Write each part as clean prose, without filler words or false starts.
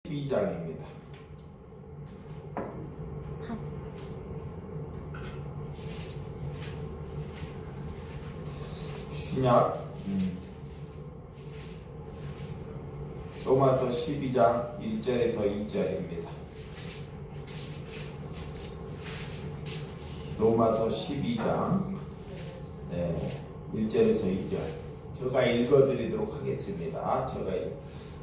12장입니다. 신약 로마서 12장 1절에서 2절입니다. 로마서 12장 1절에서 2절 제가 읽어드리도록 하겠습니다.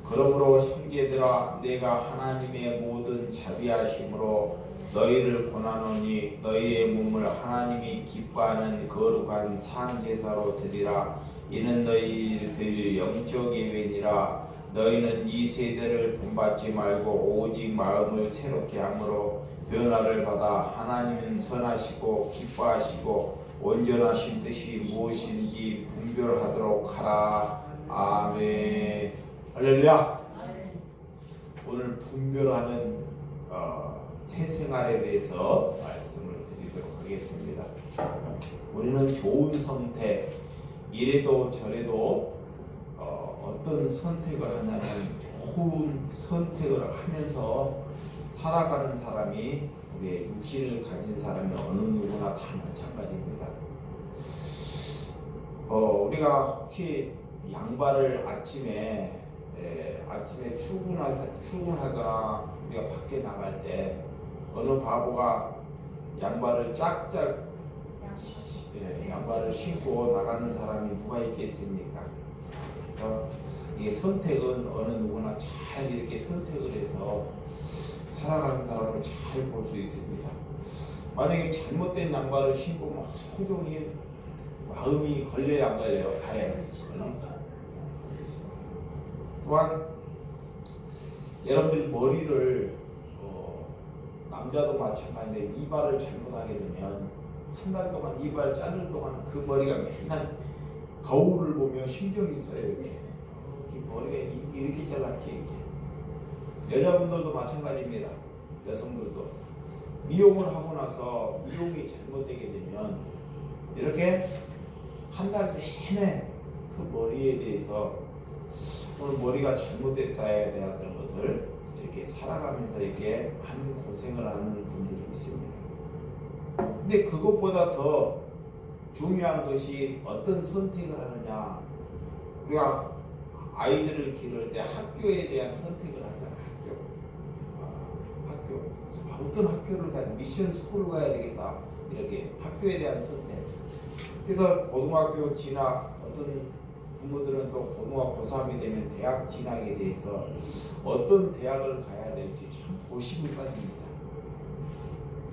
그러므로 형제들아 내가 하나님의 모든 자비하심으로 너희를 권하노니 너희의 몸을 하나님이 기뻐하는 거룩한 상제사로 드리라. 이는 너희들 영적 예배니라. 너희는 이 세대를 본받지 말고 오직 마음을 새롭게 함으로 변화를 받아 하나님은 선하시고 기뻐하시고 온전하신 뜻이 무엇인지 분별하도록 하라. 아멘. 할렐루야. 오늘 분별하는 새 생활에 대해서 말씀을 드리도록 하겠습니다. 우리는 좋은 선택, 이래도 저래도 어떤 선택을 하냐면 좋은 선택을 하면서 살아가는 사람이 우리의 육신을 가진 사람이 어느 누구나 다 마찬가지입니다. 우리가 혹시 양발을 아침에 출근하거나 우리가 밖에 나갈 때 어느 바보가 양발을 양발을 신고 나가는 사람이 누가 있겠습니까? 그래서 이게 선택은 어느 누구나 잘 이렇게 선택을 해서 살아가는 사람을 잘 볼 수 있습니다. 만약에 잘못된 양발을 신고 막 하루 종일 마음이 걸려야 안 걸려요? 발에 걸리죠. 또한 여러분들이 머리를 남자도 마찬가지인데 이발을 잘못하게 되면 한 달 동안 이발 자를 동안 그 머리가 맨날 거울을 보며 신경이 써요. 이렇게 머리가 이렇게 잘랐지 이렇게. 여자분들도 마찬가지입니다. 여성들도 미용을 하고 나서 미용이 잘못되게 되면 이렇게 한 달 내내 그 머리에 대해서 오늘 머리가 잘못됐다에 대한 것을 이렇게 살아가면서 이렇게 많은 고생을 하는 분들이 있습니다. 근데 그것보다 더 중요한 것이 어떤 선택을 하느냐. 우리가 아이들을 기를 때 학교에 대한 선택을 하잖아. 학교. 어떤 학교를 가야 돼? 미션 스쿨을 가야 되겠다. 이렇게 학교에 대한 선택. 그래서 고등학교 진학, 어떤 부모들은 또 고등학교 고3이 되면 대학 진학에 대해서 어떤 대학을 가야 될지 참 고심을 빠집니다.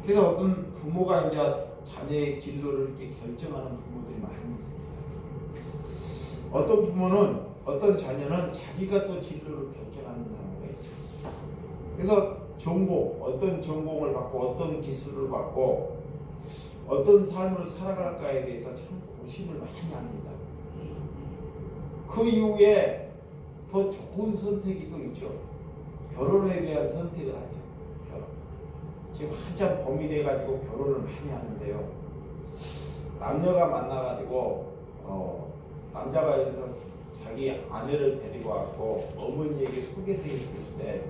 그래서 어떤 부모가 이제 자녀의 진로를 이렇게 결정하는 부모들이 많이 있습니다. 어떤 부모는, 어떤 자녀는 자기가 또 진로를 결정하는 사람가 있습니다. 그래서 어떤 전공을 받고 어떤 기술을 받고 어떤 삶을 살아갈까에 대해서 참 고심을 많이 합니다. 그 이후에 더 좋은 선택이 또 있죠. 결혼에 대한 선택을 하죠. 결혼. 지금 한참 봄이 돼가지고 결혼을 많이 하는데요. 남녀가 만나가지고 남자가 예를 들어서 자기 아내를 데리고 왔고 어머니에게 소개를 해줄 때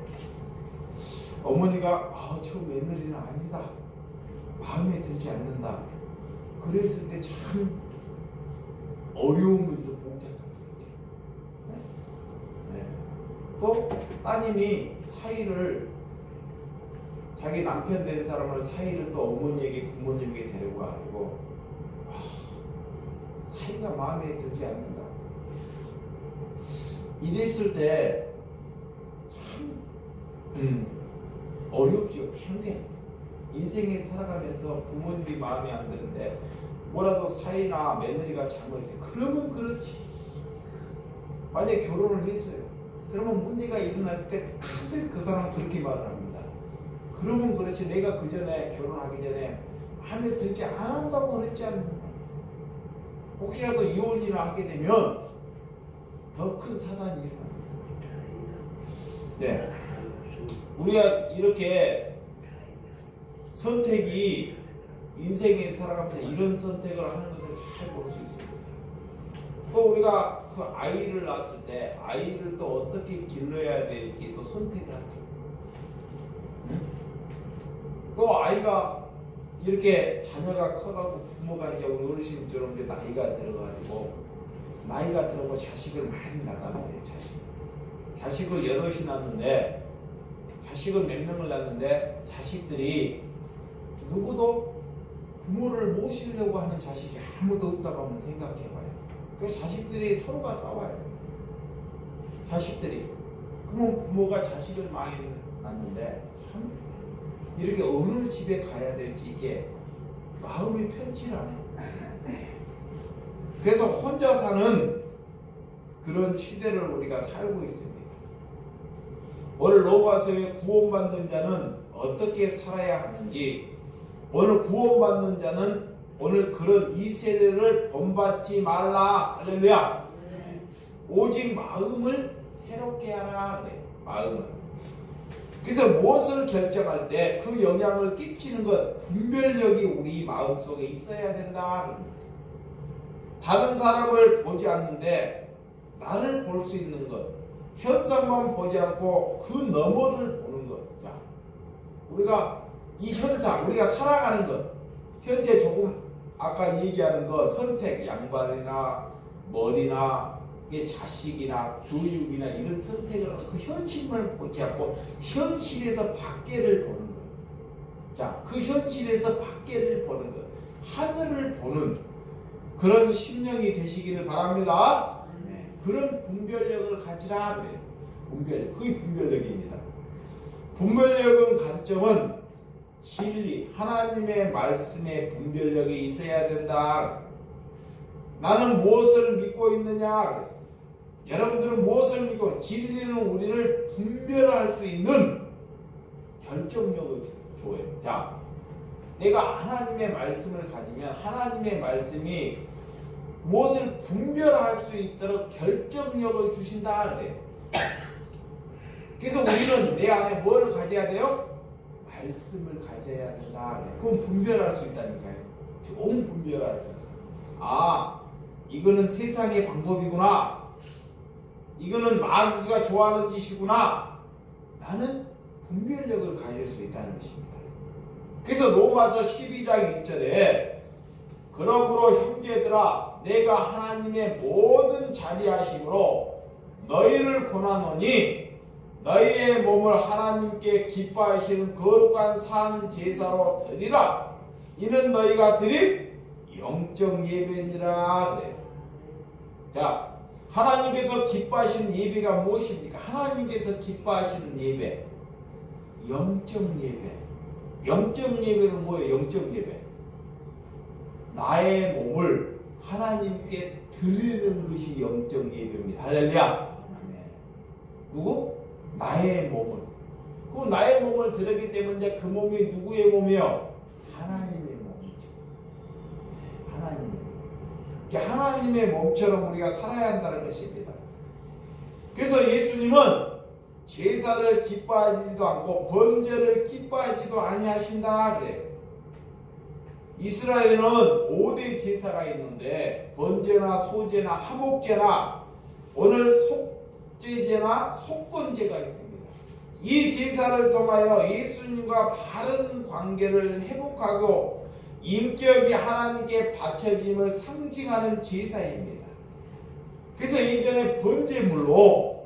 어머니가 저 며느리는 아니다. 마음에 들지 않는다. 그랬을 때 참 어려움을 또 봉착하게 되죠. 또 따님이 자기 남편 된 사람을 사이를 또 어머니에게 부모님에게 데리고 가지고 사이가 마음에 들지 않는다. 이랬을 때 참 어렵죠. 평생 인생을 살아가면서 부모님이 마음에 안 드는데 뭐라도 사이나 며느리가 잘못했어요. 그러면 그렇지. 만약에 결혼을 했어요. 그러면 문제가 일어났을 때 그 사람은 그렇게 말을 합니다. 그러면 그렇지. 내가 그 전에 결혼하기 전에 마음에 들지 않았다고 그랬지 않느냐. 혹시라도 이혼이나 하게 되면 더 큰 사단이 일어납니다. 네. 우리가 이렇게 선택이 인생에 살아가면서 이런 선택을 하는 것을 잘 볼 수 있습니다. 또 우리가 그 아이를 낳았을 때 아이를 또 어떻게 길러야 될지 또 선택을 하죠. 또 아이가 이렇게 자녀가 커가고 부모가 이제 우리 어르신처럼 이제 나이가 들어가고 자식을 많이 낳단 말이에요. 자식을 여럿이 낳는데 자식을 몇 명을 낳는데 자식들이 누구도 부모를 모시려고 하는 자식이 아무도 없다고 한번 생각해봐요. 그 자식들이 서로가 싸워요. 자식들이. 그러면 부모가 자식을 많이 낳는데 참 이렇게 어느 집에 가야 될지 이게 마음이 편치를 않아요. 그래서 혼자 사는 그런 시대를 우리가 살고 있습니다. 오늘 로마서에 구원받는 자는 어떻게 살아야 하는지, 오늘 구원받는 자는 오늘 그런 이 세대를 본받지 말라. 할렐루야. 오직 마음을 새롭게 하라. 그래. 마음을. 그래서 무엇을 결정할 때 그 영향을 끼치는 것, 분별력이 우리 마음속에 있어야 된다. 다른 사람을 보지 않는데 나를 볼 수 있는 것, 현상만 보지 않고 그 너머를 보는 것. 자, 우리가 이 현상, 우리가 살아가는 것, 현재 조금 아까 얘기하는 것, 선택, 양발이나 머리나 자식이나 교육이나 이런 선택을 하는 그 현실만 보지 않고 현실에서 밖에를 보는 것. 자, 그 현실에서 밖에를 보는 것, 하늘을 보는 그런 심령이 되시기를 바랍니다. 네. 그런 분별력을 가지라 그래요. 분별력, 그게 분별력입니다. 분별력은 관점은 진리, 하나님의 말씀에 분별력이 있어야 된다. 나는 무엇을 믿고 있느냐 그랬어요. 여러분들은 무엇을 믿고, 진리는 우리를 분별할 수 있는 결정력을 줘요. 자, 내가 하나님의 말씀을 가지면 하나님의 말씀이 무엇을 분별할 수 있도록 결정력을 주신다 그래요. 그래서 우리는 내 안에 뭘 가져야 돼요? 말씀을 가져야 된다 그래요. 그럼 분별할 수 있다니까요. 좋은 분별할 수 있어요. 아, 이거는 세상의 방법이구나. 이거는 마귀가 좋아하는 짓이구나. 나는 분별력을 가질 수 있다는 것입니다. 그래서 로마서 12장 1절에 그러므로 형제들아 내가 하나님의 모든 자비하심으로 너희를 권하노니 너희의 몸을 하나님께 기뻐하시는 거룩한 산 제사로 드리라. 이는 너희가 드릴 영적 예배니라 그래. 자, 하나님께서 기뻐하시는 예배가 무엇입니까? 하나님께서 기뻐하시는 예배, 영적 예배. 영적 예배는 뭐예요? 영적 예배, 나의 몸을 하나님께 드리는 것이 영적 예배입니다. 할렐루야. 누구? 나의 몸을. 그 나의 몸을 드렸기 때문에 그 몸이 누구의 몸이요? 하나님의 몸이죠. 하나님의 몸. 하나님의 몸처럼 우리가 살아야 한다는 것입니다. 그래서 예수님은 제사를 기뻐하지도 않고 번제를 기뻐하지도 아니하신다 그래요. 이스라엘에는 5대 제사가 있는데 번제나 소제나 화목제나 오늘 속제제나 속번제가 있습니다. 이 제사를 통하여 예수님과 바른 관계를 회복하고 인격이 하나님께 바쳐짐을 상징하는 제사입니다. 그래서 예전에 번제물로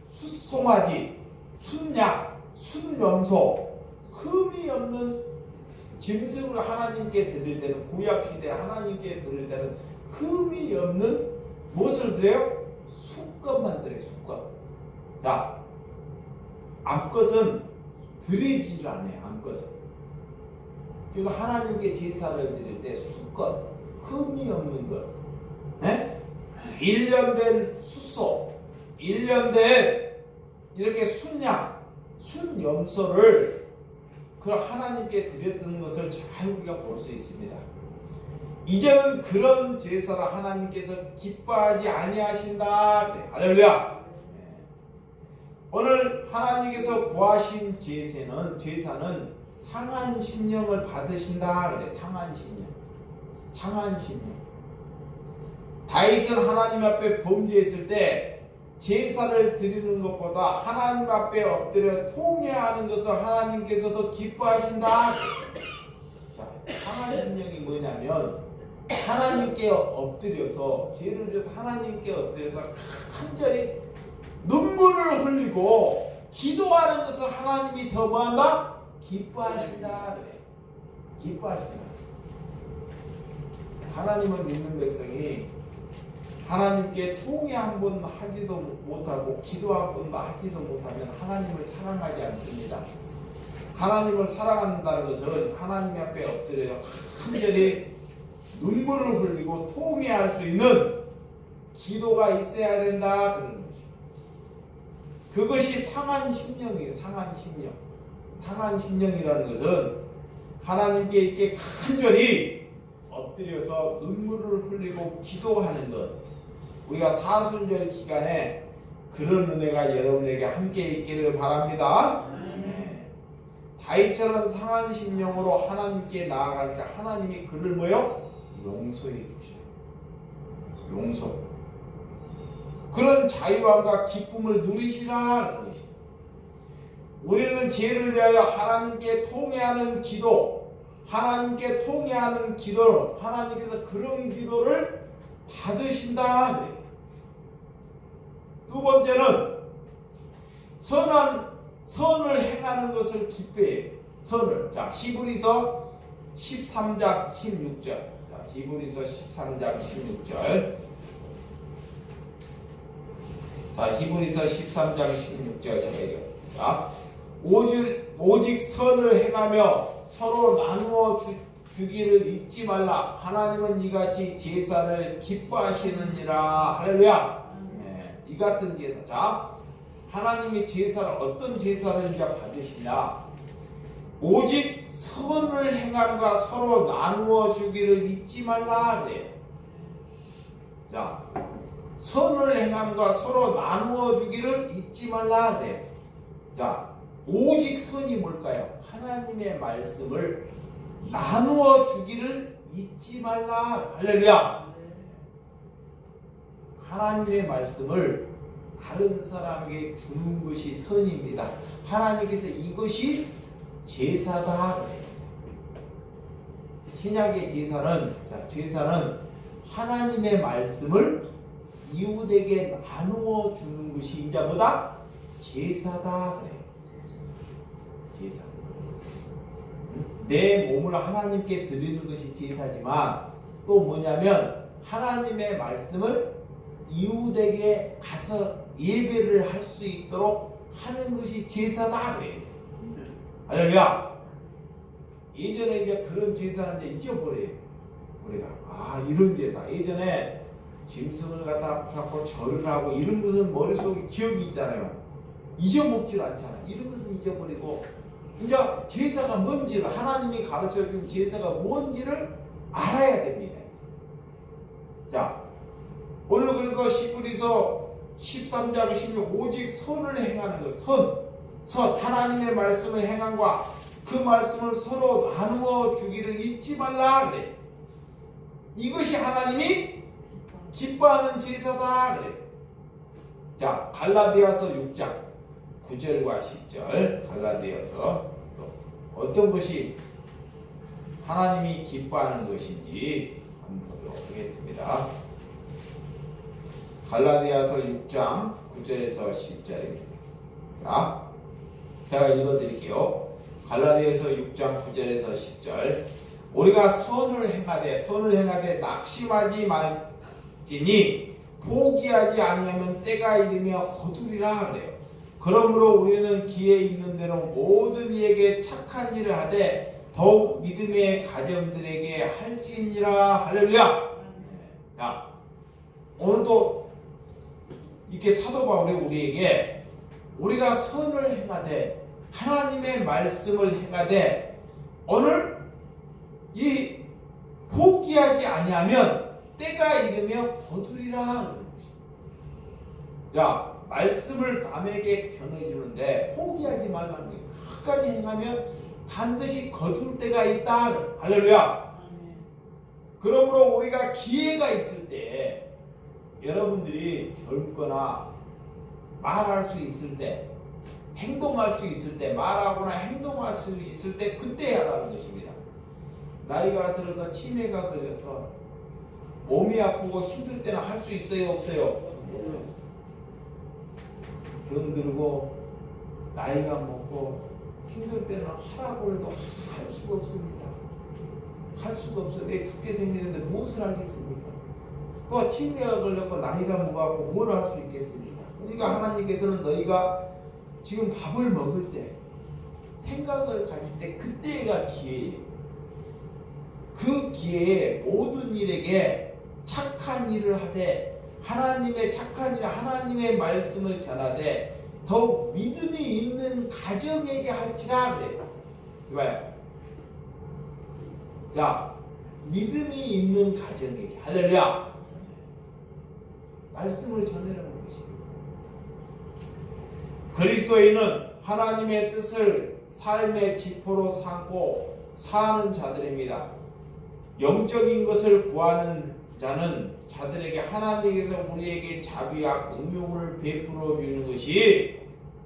숫송아지, 순양, 순염소, 흠이 없는 짐승을 하나님께 드릴 때는, 구약시대 하나님께 드릴 때는 흠이 없는 무엇을 드려요? 수컷만 드려요. 수컷. 자, 암컷은 드리지를 않아요. 암컷은. 그래서 하나님께 제사를 드릴 때 수컷, 흠이 없는 것, 1년 된 숫소, 1년 된 이렇게 순양, 순염소를 그 하나님께 드렸던 것을 잘 우리가 볼 수 있습니다. 이제는 그런 제사를 하나님께서 기뻐하지 아니하신다. 그래. 할렐루야. 오늘 하나님께서 구하신 제사는 상한 심령을 받으신다. 그래. 상한 심령. 상한 심령. 다윗은 하나님 앞에 범죄했을 때 제사를 드리는 것보다 하나님 앞에 엎드려 통회하는 것을 하나님께서 더 기뻐하신다. 자, 상한 심령이 뭐냐면 하나님께 엎드려서 죄를 져서 하나님께 엎드려서 간절히 눈물을 흘리고 기도하는 것을 하나님이 더 뭐한다? 기뻐하신다. 그래. 기뻐하신다. 하나님을 믿는 백성이 하나님께 통회 한 번 하지도 못하고 기도 한 번도 하지도 못하면 하나님을 사랑하지 않습니다. 하나님을 사랑한다는 것은 하나님 앞에 엎드려서 간절히 눈물을 흘리고 통회할 수 있는 기도가 있어야 된다 그런 것이. 그것이 상한 심령이에요. 상한 심령. 상한 심령이라는 것은 하나님께 이렇게 간절히 엎드려서 눈물을 흘리고 기도하는 것. 우리가 사순절 기간에 그런 은혜가 여러분에게 함께 있기를 바랍니다. 네. 다윗처럼 상한 심령으로 하나님께 나아가니까 하나님이 그를 뭐요? 용서해 주시오. 용서. 그런 자유함과 기쁨을 누리시라. 우리는 죄를 위하여 하나님께 통회하는 기도, 하나님께 통회하는 기도를 하나님께서 그런 기도를 받으신다. 두 번째는 선을 행하는 것을 기뻐해요. 선을. 자, 히브리서 13장 16절. 자, 히브리서 13장 16절. 자, 히브리서 13장 16절 제가 읽어요. 오직 선을 행하며 서로 나누어 주기를 잊지 말라. 하나님은 이같이 제사를 기뻐하시느니라. 할렐루야. 네, 이 같은 제사. 자, 하나님이 제사를 어떤 제사를 이제 받으시냐? 오직 선을 행함과 서로 나누어 주기를 잊지 말라 그래요. 자, 선을 행함과 서로 나누어 주기를 잊지 말라 그래요. 자, 오직 선이 뭘까요? 하나님의 말씀을 나누어 주기를 잊지 말라. 할렐루야. 하나님의 말씀을 다른 사람에게 주는 것이 선입니다. 하나님께서 이것이 제사다. 신약의 제사는 하나님의 말씀을 이웃에게 나누어 주는 것이 이제 뭐다? 제사다. 그래. 제사. 내 몸을 하나님께 드리는 것이 제사지만 또 뭐냐면 하나님의 말씀을 이웃에게 가서 예배를 할 수 있도록 하는 것이 제사다 그래요. 할렐루야. 예전에 이제 그런 제사는 이제 잊어버려요. 우리가 이런 제사 예전에 짐승을 갖다 갖고 절을 하고 이런 것은 머릿속에 기억이 있잖아요. 잊어먹질 않잖아. 이런 것은 잊어버리고 이제 제사가 뭔지를 하나님이 가르쳐준 제사가 뭔지를 알아야 됩니다. 자, 오늘 그래서 히브리서 13장 16 오직 선을 행하는 것. 선 하나님의 말씀을 행함과 그 말씀을 서로 나누어 주기를 잊지 말라 그래. 이것이 하나님이 기뻐하는 제사다 그래. 자, 갈라디아서 6장 9절과 10절. 갈라디아서 또 어떤 것이 하나님이 기뻐하는 것인지 한번 보도록 하겠습니다. 갈라디아서 6장 9절에서 10절입니다. 자, 제가 읽어드릴게요. 갈라디아서 6장 9절에서 10절. 우리가 선을 행하되 낙심하지 말지니 포기하지 아니하면 때가 이르며 거두리라 그래요. 그러므로 우리는 기회 있는 대로 모든 이에게 착한 일을 하되 더욱 믿음의 가정들에게 할지니라. 할렐루야. 자, 오늘도 이렇게 사도 바울이 우리에게 우리가 선을 행하되 하나님의 말씀을 행하되 오늘 이 포기하지 아니하면 때가 이르며 거두리라. 자, 말씀을 남에게 전해주는데 포기하지 말라는 거예요. 끝까지 행하면 반드시 거둘 때가 있다. 할렐루야. 그러므로 우리가 기회가 있을 때 여러분들이 젊거나 말할 수 있을 때, 행동할 수 있을 때, 말하거나 행동할 수 있을 때 그때 하라는 것입니다. 나이가 들어서 치매가 걸려서 몸이 아프고 힘들 때는 할 수 있어요, 없어요? 병들고 나이가 먹고 힘들 때는 하라고 해도 할 수가 없습니다. 할 수가 없어요. 내 죽게 생기는데 무엇을 하겠습니까? 또 치매가 걸렸고 나이가 먹어갖고 뭘 할 수 있겠습니까? 그러니까 하나님께서는 너희가 지금 밥을 먹을 때, 생각을 가질 때 그때가 기회예요. 그 기회에 모든 일에게 착한 일을 하되, 하나님의 착한 일, 하나님의 말씀을 전하되 더욱 믿음이 있는 가정에게 할지라 그래요. 이봐요. 자, 믿음이 있는 가정에게, 할렐루야, 말씀을 전하는 것입니다. 그리스도인은 하나님의 뜻을 삶의 지포로 삼고 사는 자들입니다. 영적인 것을 구하는 자는 자들에게 하나님께서 우리에게 자비와 긍휼을 베풀어 주는 것이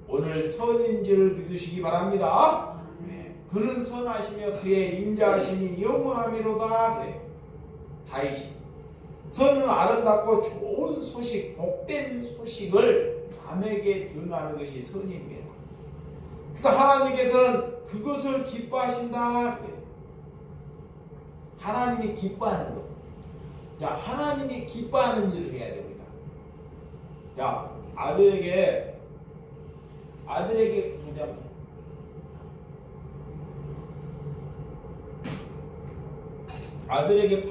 오늘 선인 줄 믿으시기 바랍니다. 그는 선하시며 그의 인자하심이 영원하미로다 그래. 다윗이 선은 아름답고 좋은 소식, 복된 소식을 남에게 전하는 것이 선입니다. 그래서 하나님께서는 그것을 기뻐하신다 그래. 하나님이 기뻐하는 것. 자, 하나님이 기뻐하는 일을 해야 됩니다. 자, 아들에게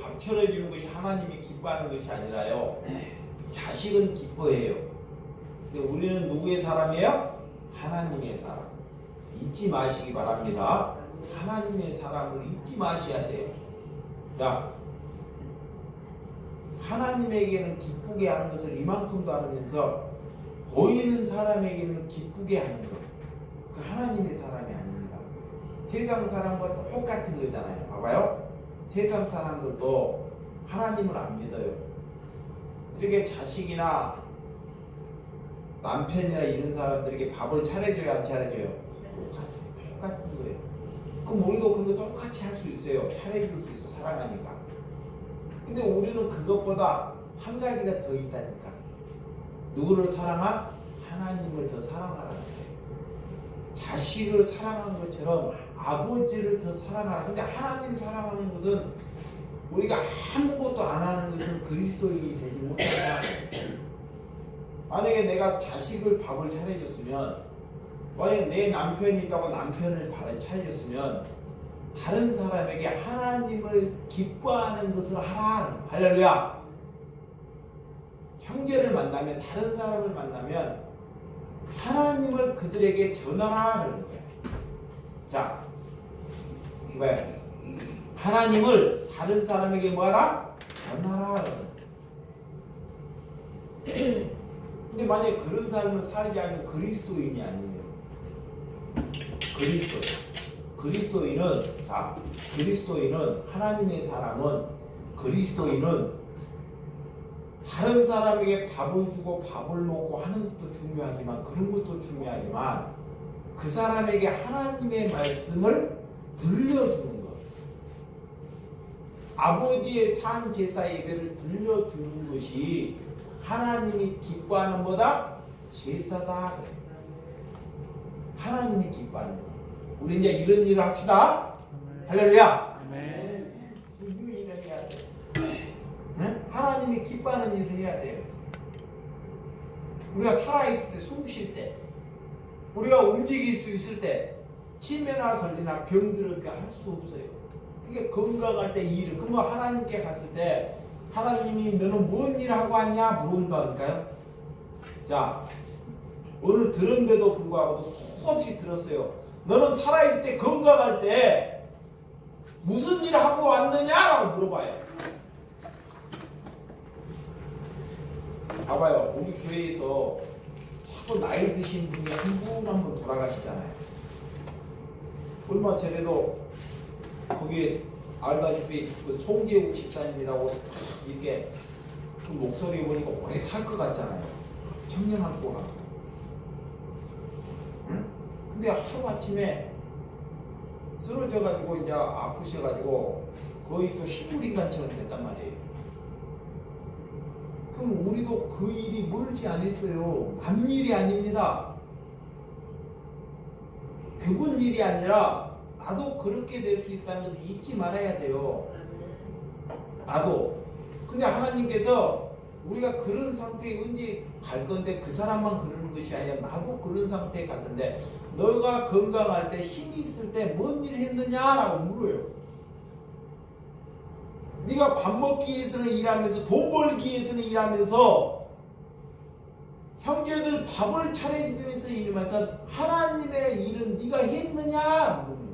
밥 차려주는 것이 하나님이 기뻐하는 것이 아니라요, 자식은 기뻐해요. 근데 우리는 누구의 사람이에요? 하나님의 사람. 잊지 마시기 바랍니다. 하나님의 사람을 잊지 마셔야 돼요. 자, 하나님에게는 기쁘게 하는 것을 이만큼도 하면서 보이는 사람에게는 기쁘게 하는 것, 그 하나님의 사람이 아닙니다. 세상 사람과 똑같은 거잖아요. 봐봐요. 세상 사람들도 하나님을 안 믿어요. 이렇게 자식이나 남편이나 이런 사람들에게 밥을 차려줘야 안 차려줘요? 똑같은 거예요. 그럼 우리도 그거 똑같이 할 수 있어요. 차려줄 수 있어, 사랑하니까. 근데 우리는 그것보다 한 가지가 더 있다니까. 누구를 사랑한? 하나님을 더 사랑하라는 거예요. 자식을 사랑하는 것처럼 아버지를 더 사랑하라. 근데 하나님 사랑하는 것은, 우리가 아무것도 안 하는 것은 그리스도인이 되지 못한다. 만약에 내가 자식을 밥을 차려줬으면, 만약에 내 남편이 있다고 남편을 밥을 차려줬으면 다른 사람에게 하나님을 기뻐하는 것을 하라. 할렐루야. 형제를 만나면, 다른 사람을 만나면 하나님을 그들에게 전하라 그러는 거야. 자, 왜? 하나님을 다른 사람에게 뭐하라? 전하라 그러는 거야. 근데 만약에 그런 삶을 살지 않으면 그리스도인이 아니에요. 그리스도인은 하나님의 사람은, 그리스도인은 다른 사람에게 밥을 주고 밥을 먹고 하는 것도 중요하지만, 그런 것도 중요하지만 그 사람에게 하나님의 말씀을 들려주는 것, 아버지의 산 제사 예배를 들려주는 것이 하나님이 기뻐하는 뭐다? 제사다 그래. 하나님이 기뻐하는 것. 우리 이제 이런 일을 합시다. 할렐루야. 유인을 해야 돼. 네? 하나님이 기뻐하는 일을 해야 돼요. 우리가 살아있을 때, 숨 쉴 때, 우리가 움직일 수 있을 때, 치매나 걸리나 병들을 할 수 없어요. 그게 건강할 때 일을. 그럼 하나님께 갔을 때 하나님이 너는 뭔 일을 하고 왔냐 물어본다니까요. 자, 오늘 들은데도 불구하고 수없이 들었어요. 너는 살아있을 때, 건강할 때 무슨 일을 하고 왔느냐라고 물어봐요. 봐봐요. 우리 교회에서 자꾸 나이 드신 분이 한 분 돌아가시잖아요. 얼마 전에도 거기 알다시피 그 송계욱 집사님이라고 이렇게 그 목소리 보니까 오래 살 것 같잖아요. 청년할 것 같고. 응? 근데 하루아침에 쓰러져가지고 이제 아프셔가지고 거의 또 식물인간처럼 됐단 말이에요. 그럼 우리도 그 일이 멀지 않았어요. 남 일이 아닙니다. 그분 일이 아니라 나도 그렇게 될 수 있다는 것을 잊지 말아야 돼요. 나도. 근데 하나님께서 우리가 그런 상태에 언제 갈 건데 그 사람만 그러는 것이 아니라 나도 그런 상태에 갔는데 너가 건강할 때 힘이 있을 때 뭔 일 했느냐라고 물어요. 네가 밥 먹기 위해서는 일하면서 돈 벌기 위해서는 일하면서 형제들 밥을 차려주기 위해서 일하면서 하나님의 일은 네가 했느냐 묻는 거예요.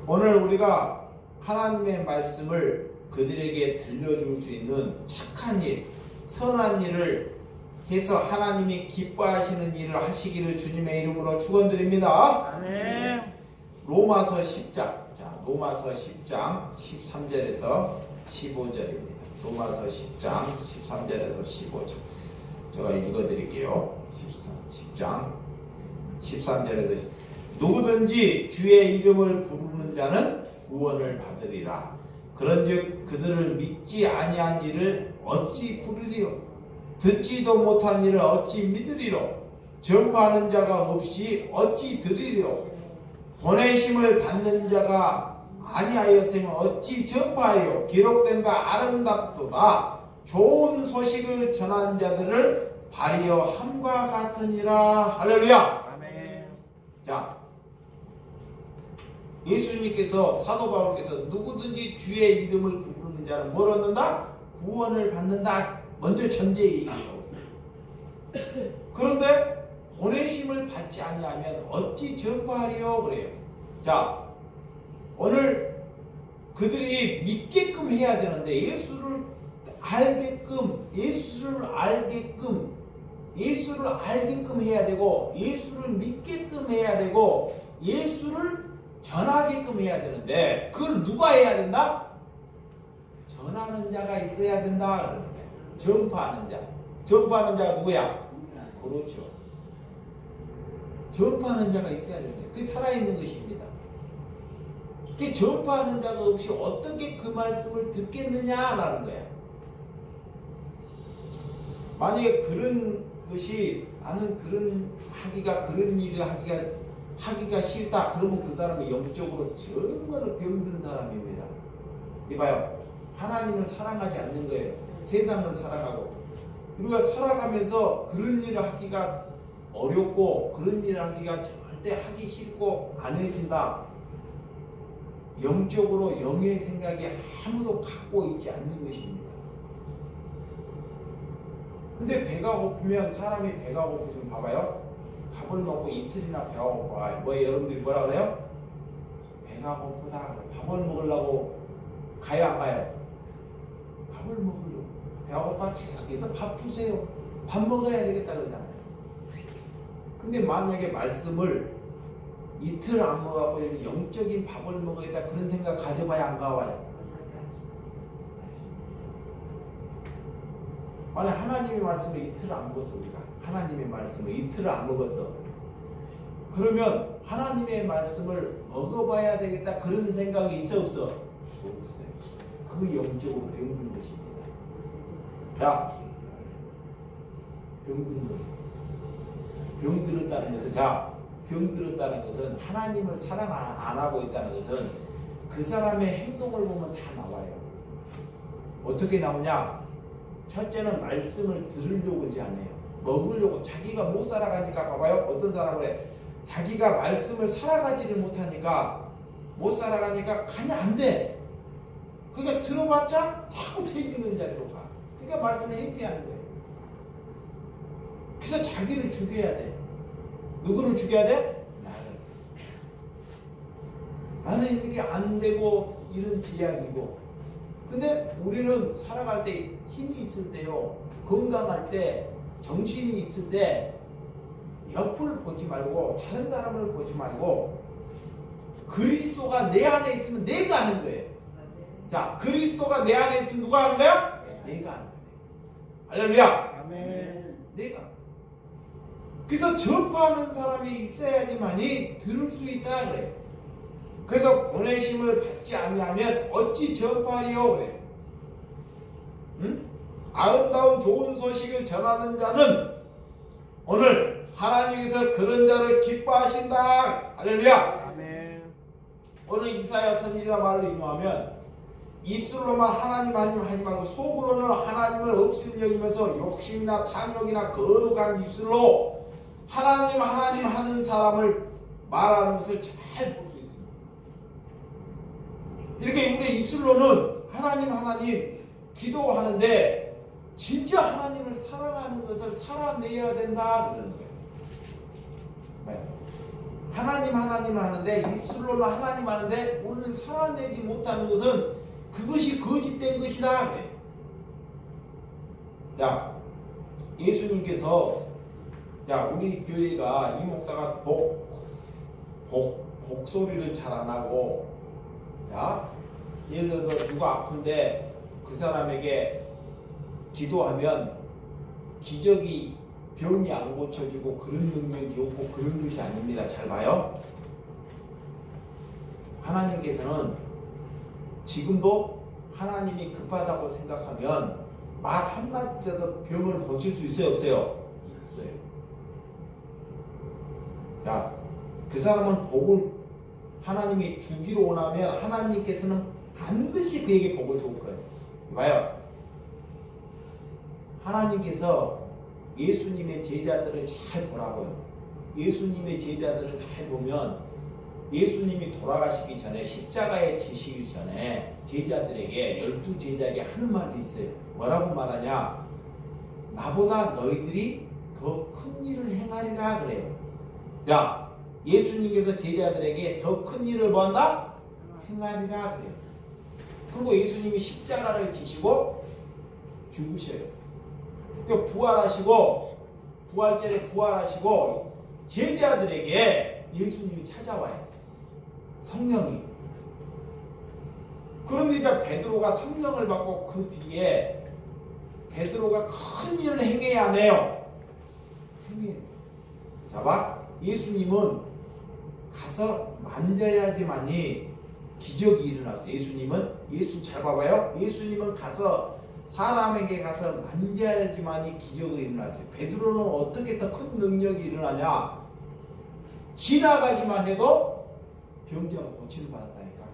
오늘 우리가 하나님의 말씀을 그들에게 들려줄 수 있는 착한 일, 선한 일을 해서 하나님이 기뻐하시는 일을 하시기를 주님의 이름으로 축원드립니다. 아멘. 로마서 10장, 자, 로마서 10장 13절에서 15절입니다. 로마서 10장 13절에서 15절. 제가 읽어드릴게요. 10장 13절에서 누구든지 주의 이름을 부르는 자는 구원을 받으리라. 그런즉 그들을 믿지 아니한 이를 어찌 부르리요? 듣지도 못한 이를 어찌 믿으리요? 전파하는 자가 없이 어찌 들으리요? 보내심을 받는 자가 아니하였으면 어찌 전파하여? 기록된 바 아름답도다. 좋은 소식을 전한 자들을 발휘어 함과 같으니라. 할렐루야. 아멘. 자, 예수님께서 사도 바울께서 누구든지 주의 이름을 부르는 자는 뭘 얻는다? 구원을 받는다. 먼저 전제 얘기하고 있어요. 그런데 보내심을 받지 아니하면 어찌 전파하리요? 그래요. 자, 오늘 그들이 믿게끔 해야 되는데 예수를 알게끔 해야 되고 예수를 믿게끔 해야 되고 예수를 전하게끔 해야 되는데 그걸 누가 해야 된다? 전하는 자가 있어야 된다. 그러는 거야. 전파하는 자. 전파하는 자가 누구야? 그렇죠. 전파하는 자가 있어야 된다. 그게 살아있는 것입니다. 그 전파하는 자가 없이 어떻게 그 말씀을 듣겠느냐라는 거야. 만약에 그런 것이 나는 그런 일을 하기가 싫다. 그러면 그 사람이 영적으로 정말로 병든 사람입니다. 이봐요. 하나님을 사랑하지 않는 거예요. 세상을 사랑하고. 우리가 살아가면서 그런 일을 하기가 어렵고 그런 일을 하기가 절대 하기 싫고 안 해진다. 영적으로 영의 생각이 아무도 갖고 있지 않는 것입니다. 근데 배가 고프면 사람이 배가 고프면 봐봐요. 밥을 먹고 이틀이나 배가 고파. 여러분들이 뭐라 그래요? 배가 고프다. 밥을 먹으려고 가요 안 가요? 밥을 먹으려고. 배가 고파 죽겠어. 밥 주세요. 밥 먹어야 되겠다 그러잖아요. 근데 만약에 말씀을 이틀 안 먹어갖고 영적인 밥을 먹어야겠다 그런 생각 가져봐야 안 가와요? 만약 하나님의 말씀을 이틀을 안 먹었어. 우리가 하나님의 말씀을 이틀을 안 먹었어. 그러면 하나님의 말씀을 먹어봐야 되겠다 그런 생각이 있어 없어? 없어요. 그 영적으로 병든 것입니다. 자, 병든 것. 병들었다는 것은 병들었다는 것은 하나님을 사랑 안 하고 있다는 것은 그 사람의 행동을 보면 다 나와요. 어떻게 나오냐? 첫째는 말씀을 들으려고 그러지 않아요. 먹으려고. 자기가 못 살아가니까 봐봐요. 어떤 사람은 그래. 자기가 말씀을 살아가지를 못하니까 못 살아가니까 가냐 안 돼. 그러니까 들어봤자 자꾸 죄짓는 자리로 가. 그러니까 말씀을 회피하는 거예요. 그래서 자기를 죽여야 돼. 누구를 죽여야 돼? 나는 이게 안 되고 이런 제약이고. 근데 우리는 살아갈 때 힘이 있을 때요, 건강할 때, 정신이 있을 때 옆을 보지 말고 다른 사람을 보지 말고 그리스도가 내 안에 있으면 내가 하는 거예요. 자, 그리스도가 내 안에 있으면 누가 하는 거야? 내가 하는 거야. 할렐루야. 아멘. 내가. 그래서 전파하는 사람이 있어야지만이 들을 수 있다 그래. 그래서 보내심을 받지 아니하면 어찌 전파하리요 그래. 응? 아름다운 좋은 소식을 전하는 자는 오늘 하나님께서 그런 자를 기뻐하신다. 할렐루야. 아멘. 오늘 이사야 선지자 말을 인용하면 입술로만 하나님 하지 말고 속으로는 하나님을 없이 여기면서 욕심이나 탐욕이나 거룩한 입술로 하나님 하는 사람을 말하는 것을 잘 볼 수 있습니다. 이렇게 우리 입술로는 하나님 기도하는데 진짜 하나님을 사랑하는 것을 살아내야 된다 그러는 거예요. 네. 하나님을 하는데 입술로는 하나님 하는데 우리는 살아내지 못하는 것은 그것이 거짓된 것이다 그래. 자, 예수님께서 자, 우리 교회가 이 목사가 복소리를 잘 안 하고, 자, 예를 들어 누가 아픈데 그 사람에게 기도하면 기적이 병이 안 고쳐지고 그런 능력이 없고 그런 것이 아닙니다. 잘 봐요. 하나님께서는 지금도 하나님이 급하다고 생각하면 말 한마디라도 병을 고칠 수 있어요? 없어요? 있어요. 자, 그 사람은 복을 하나님이 주기로 원하면 하나님께서는 반드시 그에게 복을 줄 거예요. 봐요. 하나님께서 예수님의 제자들을 잘 보라고요. 예수님의 제자들을 잘 보면 예수님이 돌아가시기 전에 십자가에 지시기 전에 제자들에게 12제자에게 하는 말이 있어요. 뭐라고 말하냐? 나보다 너희들이 더 큰 일을 행하리라 그래요. 자, 예수님께서 제자들에게 더 큰 일을 뭐한다? 행하리라 그래요. 그리고 예수님이 십자가를 지시고 죽으셔요. 그 부활하시고 부활절에 부활하시고 제자들에게 예수님이 찾아와요. 성령이. 그러니까 베드로가 성령을 받고 그 뒤에 베드로가 큰 일을 행해야 하네요. 행해요. 자 봐. 예수님은 가서 만져야지만이 기적이 일어났어요. 예수 잘 봐봐요. 예수님은 가서 사람에게 가서 만져야지만이 기적이 일어났어요. 베드로는 어떻게 더 큰 능력이 일어나냐? 지나가기만 해도 병자가 고침을 받았다니까.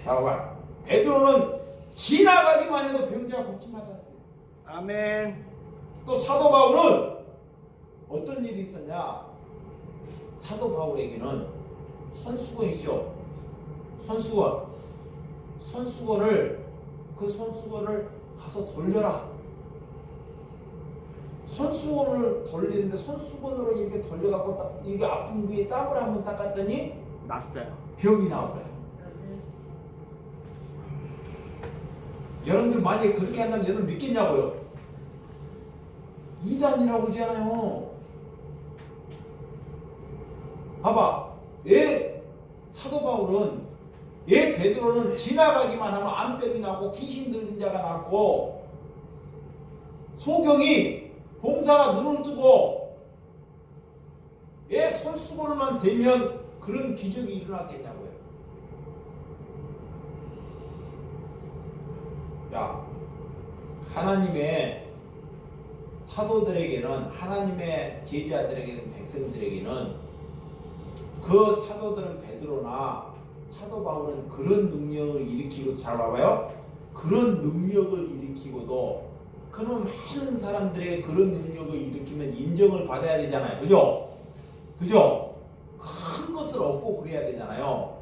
자 봐봐. 베드로는 지나가기만 해도 병자가 고침을 받았어요. 아멘. 또 사도 바울은 어떤 일이 있었냐? 사도 바울에게는 손수건 있죠? 손수건을 가서 돌려라. 손수건을 돌리는데 손수건으로 이렇게 돌려갖고 이게 아픈 부위에 땀을 한번 닦았더니 낫어요. 병이 나오고요. 여러분들 만약에 그렇게 한다면 여러분 믿겠냐고요? 이단이라고 그러잖아요. 봐봐. 사도 바울은 베드로는 지나가기만 하면 암병이 나고 귀신 들린 자가 낫고 소경이 봉사가 눈을 뜨고 손수건만 대면 그런 기적이 일어났겠냐고요. 야, 하나님의 사도들에게는 하나님의 제자들에게는 백성들에게는 그 사도들은 베드로나 사도 바울은 그런 능력을 일으키고 잘 봐봐요. 그런 능력을 일으키고도 그런 많은 사람들의 그런 능력을 일으키면 인정을 받아야 되잖아요. 그죠? 큰 것을 얻고 그래야 되잖아요.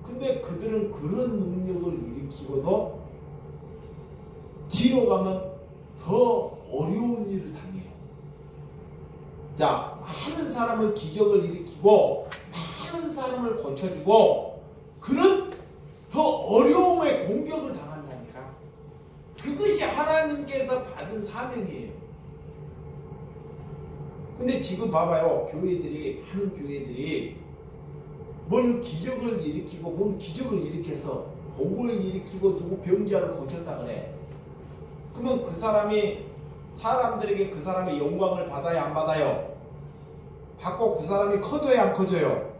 근데 그들은 그런 능력을 일으키고도 뒤로 가면 더 어려운 일을 당해요. 자, 많은 사람을 기적을 일으키고 많은 사람을 고쳐주고 그런 더 어려움의 공격을 당한다니까. 그것이 하나님께서 받은 사명이에요. 근데 지금 봐봐요. 하는 교회들이 뭔 기적을 일으키고 뭔 기적을 일으켜서 복을 일으키고 누구 병자를 고쳤다 그래. 그러면 그 사람이 사람들에게 그 사람의 영광을 받아야 안 받아요? 받고 그 사람이 커져야 안 커져요?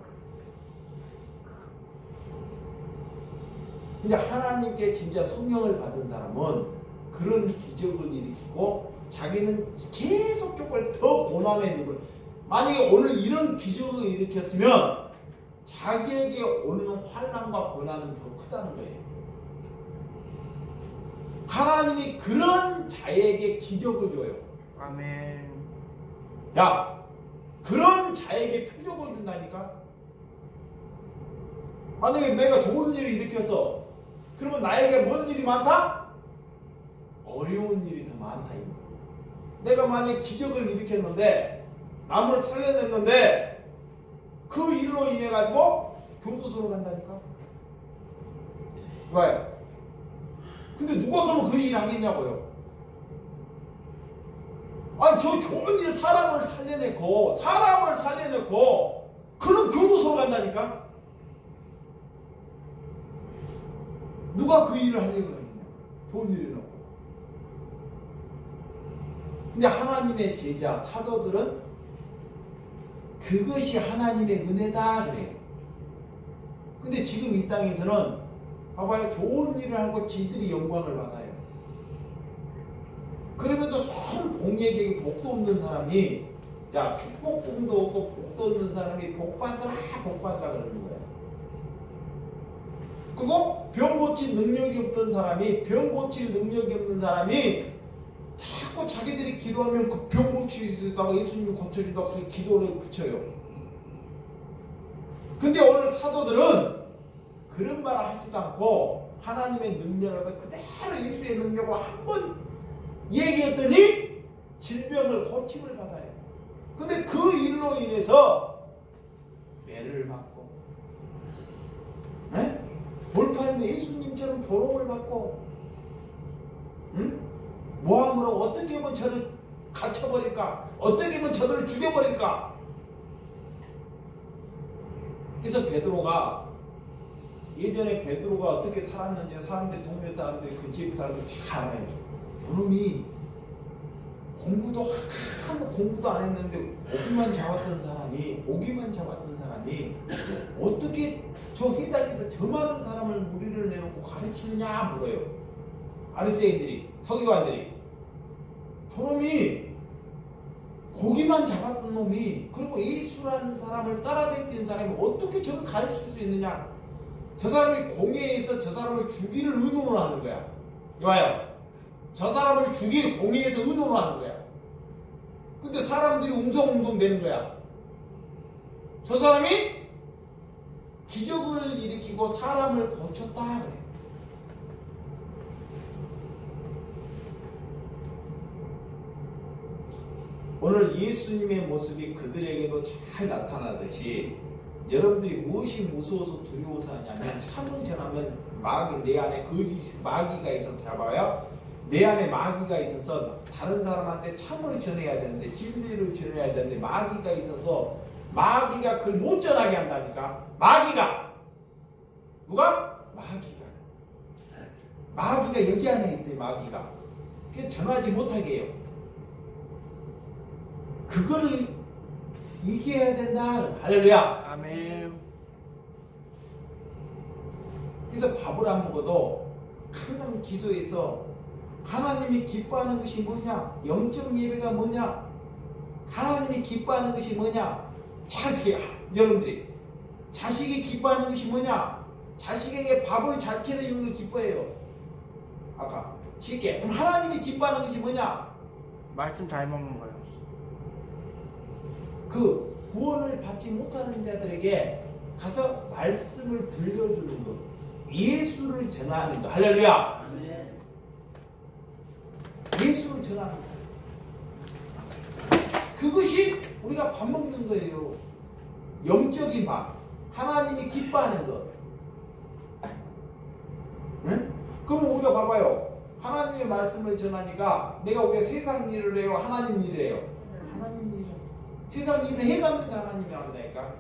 근데 하나님께 진짜 성령을 받은 사람은 그런 기적을 일으키고 자기는 계속 조금 더 고난에 있는 거예요. 만약에 오늘 이런 기적을 일으켰으면 자기에게 오는 환난과 고난은 더 크다는 거예요. 하나님이 그런 자에게 기적을 줘요. 아멘. 야, 그런 자에게 표적을 준다니까? 만약에 내가 좋은 일을 일으켜서 그러면 나에게 뭔 일이 많다? 어려운 일이 더 많다. 내가 만약에 기적을 일으켰는데 남을 살려냈는데 그 일로 인해 가지고 교도소로 간다니까? 왜? 근데 누가 그러면 그 일을 하겠냐고요? 아니 저 좋은 일 사람을 살려내고 그럼 교도소로 간다니까? 누가 그 일을 하려고 하겠냐? 좋은 일을 해놓고. 근데 하나님의 제자 사도들은 그것이 하나님의 은혜다 그래요. 근데 지금 이 땅에서는 봐봐요. 좋은 일을 하고 지들이 영광을 받아요. 그러면서 손 공예에게 복도 없는 사람이 야 축복도 없고 복도 없는 사람이 복받으라 그러는 거예요. 그리고 병 고칠 능력이 없던 사람이 병 고칠 능력이 없는 사람이 자꾸 자기들이 기도하면 그 병 고칠 수 있다고 예수님이 고쳐준다고 그래서 기도를 붙여요. 근데 오늘 사도들은 그런 말을 하지도 않고 하나님의 능력을 그대로 예수의 능력으로 한번 얘기했더니 질병을 고침을 받아요. 근데 그 일로 인해서 매를 받고 돌팔매 예수님처럼 조롱을 받고 모함으로 어떻게 하면 저를 갇혀버릴까? 어떻게 하면 저들을 죽여버릴까? 그래서 베드로가 예전에 베드로가 어떻게 살았는지 사람들이 동네 사람들이 그 지역 사람들이 잘 알아요. 저놈이 공부도 안 했는데 고기만 잡았던 사람이 어떻게 저 해당에서 저 많은 사람을 무리를 내놓고 가르치느냐 물어요. 바리새인들이 서기관들이 저놈이 고기만 잡았던 놈이 그리고 예수라는 사람을 따라다니는 사람이 어떻게 저를 가르칠 수 있느냐. 저 사람이 공회에서 저 사람을 죽이를 의논을 하는 거야. 이봐요. 저 사람을 죽일 공회에서 의논을 하는 거야. 근데 사람들이 웅성웅성 되는 거야. 저 사람이 기적을 일으키고 사람을 고쳤다 그래. 오늘 예수님의 모습이 그들에게도 잘 나타나듯이 여러분들이 무엇이 무서워서 두려워서 하냐면 참을 전하면 내 안에 거짓 마귀가 있어서 잡아요. 내 안에 마귀가 있어서 다른 사람한테 참을 전해야 되는데 진리를 전해야 되는데 마귀가 있어서 마귀가 그걸 못 전하게 한다니까. 마귀가 누가? 마귀가 여기 안에 있어요. 마귀가 그게 전하지 못하게 해요. 그거를 이겨야 된다. 할렐루야. 아멘. 그래서 밥을 안 먹어도 항상 기도해서 하나님이 기뻐하는 것이 뭐냐? 영적 예배가 뭐냐? 하나님이 기뻐하는 것이 뭐냐? 잘 여러분들이 자식이 기뻐하는 것이 뭐냐? 자식에게 밥을 잘 차려주는 걸 기뻐해요. 아까 쉽게. 그럼 하나님이 기뻐하는 것이 뭐냐? 말씀 잘 먹는 거요. 그 구원을 받지 못하는 자들에게 가서 말씀을 들려주는 것, 예수를 전하는 것. 할렐루야. 아멘. 예수를 전하는 것. 그것이 우리가 밥 먹는 거예요. 영적인 밥. 하나님이 기뻐하는 것. 응? 그러면 우리가 봐봐요. 하나님의 말씀을 전하니까 내가 우리가 세상 일을 해요? 하나님 일을 해요? 하나님 일이요. 세상 일을 해가면서 하나님이 한다니까.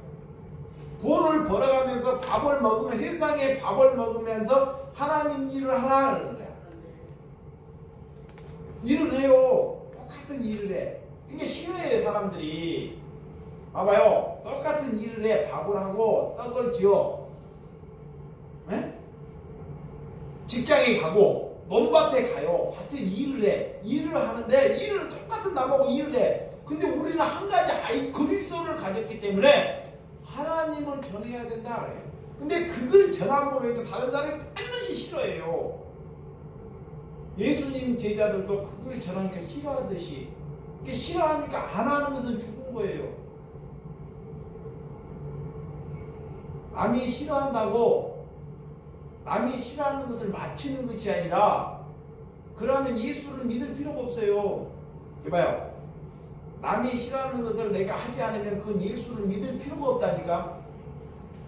돈을 벌어가면서 밥을 먹으면 세상에 밥을 먹으면서 하나님 일을 하라는 거야. 일을 해요. 똑같은 일을 해. 그게 싫어해 사람들이. 봐봐요. 똑같은 일을 해. 밥을 하고 떡을 지어. 에? 직장에 가고 논밭에 가요. 밭에 일을 해. 일을 하는데 일을 똑같은 남하고 일을 해. 근데 우리는 한 가지 그리스도를 가졌기 때문에 하나님을 전해야 된다 그래요. 근데 그걸 전함으로 해서 다른 사람이 반드시 싫어해요. 예수님 제자들도 그걸 전하니까 싫어하듯이, 싫어하니까 안 하는 것은 죽은 거예요. 남이 싫어한다고 남이 싫어하는 것을 맞추는 것이 아니라, 그러면 예수를 믿을 필요가 없어요. 이봐요. 남이 싫어하는 것을 내가 하지 않으면 그건 예수를 믿을 필요가 없다니까.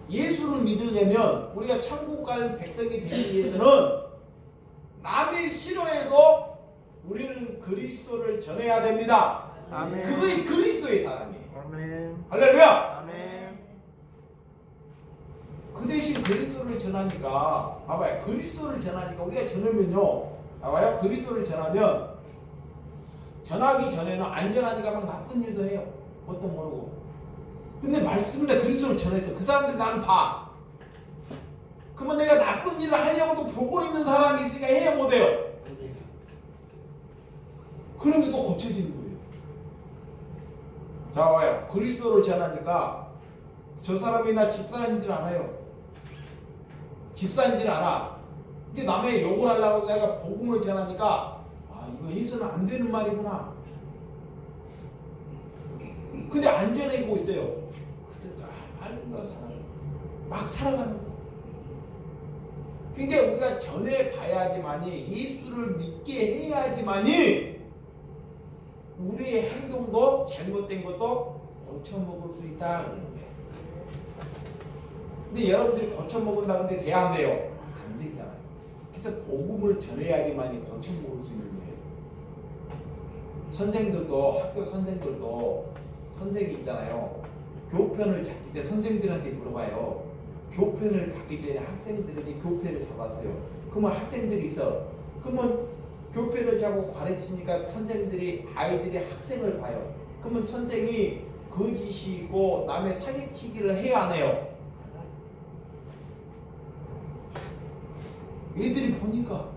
예수를 믿으려면 우리가 천국 갈 백성이 되기 위해서는 남이 싫어해도 우리는 그리스도를 전해야 됩니다. 아멘. 그것이 그리스도의 사람이에요. 아멘. 할렐루야. 아멘. 그 대신 그리스도를 전하니까, 봐봐요. 그리스도를 전하니까 우리가 전하면요, 봐봐요. 그리스도를 전하면 전하기 전에는 안전하니까 막 나쁜 일도 해요. 뭣도 모르고. 근데 말씀이나 그리스도를 전해서 그 사람들이 나는 봐. 그러면 내가 나쁜 일을 하려고도 보고 있는 사람이 있으니까 해야 못해요. 그러면 또 고쳐지는 거예요. 자, 와요. 그리스도를 전하니까 저 사람이 나 집사인 줄 알아요. 집사인 줄 알아. 이게 남의 욕을 하려고 내가 복음을 전하니까, 아, 이거 해서는 안 되는 말이구나. 근데 안 전해고 있어요. 그러니까 말든가 막 살아가는 거. 그러니까 우리가 전해봐야지만이, 예수를 믿게 해야지만이 우리의 행동도 잘못된 것도 고쳐먹을 수 있다 그러는 거예요. 근데 여러분들이 고쳐먹은다는데 돼 안 돼요? 안 되잖아요. 그래서 복음을 전해야지만이 고쳐먹을 수 있는 거예요. 선생들도, 학교 선생들도 선생이 있잖아요. 교편을 잡기 때 선생들한테 물어봐요. 교편을 받기 전에 학생들에게 교편을 잡았어요. 그러면 학생들이 있어. 그러면 교편을 잡고 가르치니까 선생들이, 아이들이 학생을 봐요. 그러면 선생이 거짓이고 남의 사기치기를 해야 안 해요? 애들이 보니까,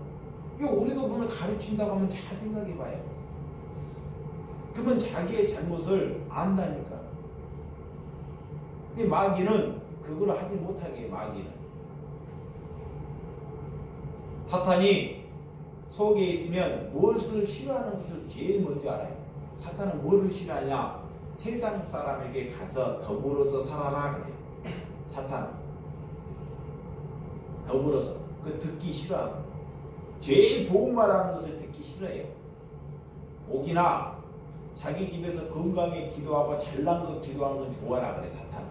이거 우리도 오늘 가르친다고 하면 잘 생각해봐요. 그러면 자기의 잘못을 안다니까. 근데 마귀는 그걸 하지 못하게 해요. 마귀는. 사탄이 속에 있으면 무엇을 싫어하는 것을 제일 먼저 알아요. 사탄은 뭐를 싫어하냐? 세상 사람에게 가서 더불어서 살아라 그래요. 사탄은 더불어서 그 듣기 싫어하고, 제일 좋은 말하는 것을 듣기 싫어해요. 복이나 자기 집에서 건강에 기도하고 잘난 것 기도하는 건 좋아라 그래 사탄은.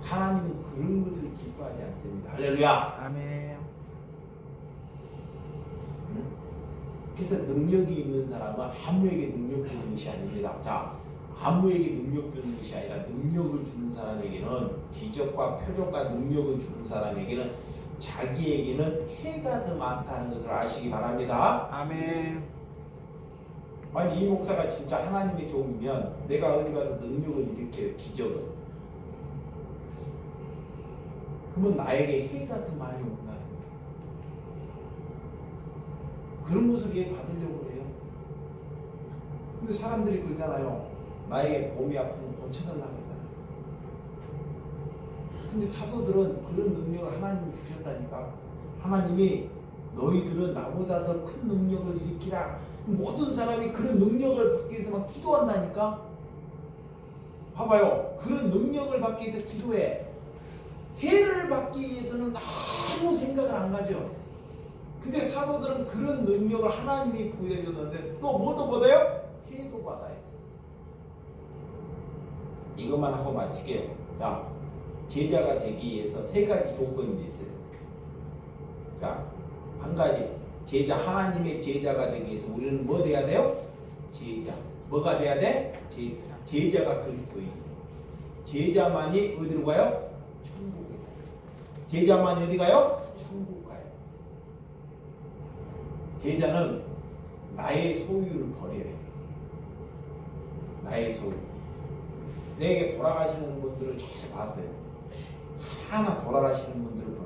하나님은 그런 것을 기뻐하지 않습니다. 할렐루야. 아멘. 그래서 능력이 있는 사람은 아무에게 능력 주는 것이 아닙니다. 자, 아무에게 능력 주는 것이 아니라 능력을 주는 사람에게는, 기적과 표적과 능력을 주는 사람에게는 자기에게는 해가 더 많다는 것을 아시기 바랍니다. 아멘. 만약 이 목사가 진짜 하나님의 종이면 내가 어디 가서 능력을 일으켜요. 기적을. 그러면 나에게 해가 더 많이 온다는 거예요. 그런 것을 얘 받으려고 그래요. 근데 사람들이 그러잖아요. 나에게 몸이 아프면 고쳐달라고 그러잖아요. 근데 사도들은 그런 능력을 하나님이 주셨다니까. 하나님이 너희들은 나보다 더 큰 능력을 일으키라. 모든 사람이 그런 능력을 받기 위해서 막 기도한다니까. 봐봐요. 그런 능력을 받기 위해서 기도해. 해를 받기 위해서는 아무 생각을 안 가져. 근데 사도들은 그런 능력을 하나님이 부여해줬는데 또 뭐도 받아요? 해도 받아요. 이것만 하고 마칠게요. 자, 제자가 되기 위해서 세 가지 조건이 있어요. 자, 한 가지. 하나님의 제자가 되기 위해서 우리는 뭐 돼야 돼요? 제자. 뭐가 돼야 돼? 제자가 그리스도인이에요. 제자만이 어디로 가요? 천국에 가요. 제자만이 어디 가요? 천국 가요. 제자는 나의 소유를 버려요. 나의 소유. 내게 돌아가시는 분들을 잘 봤어요. 하나 돌아가시는 분들을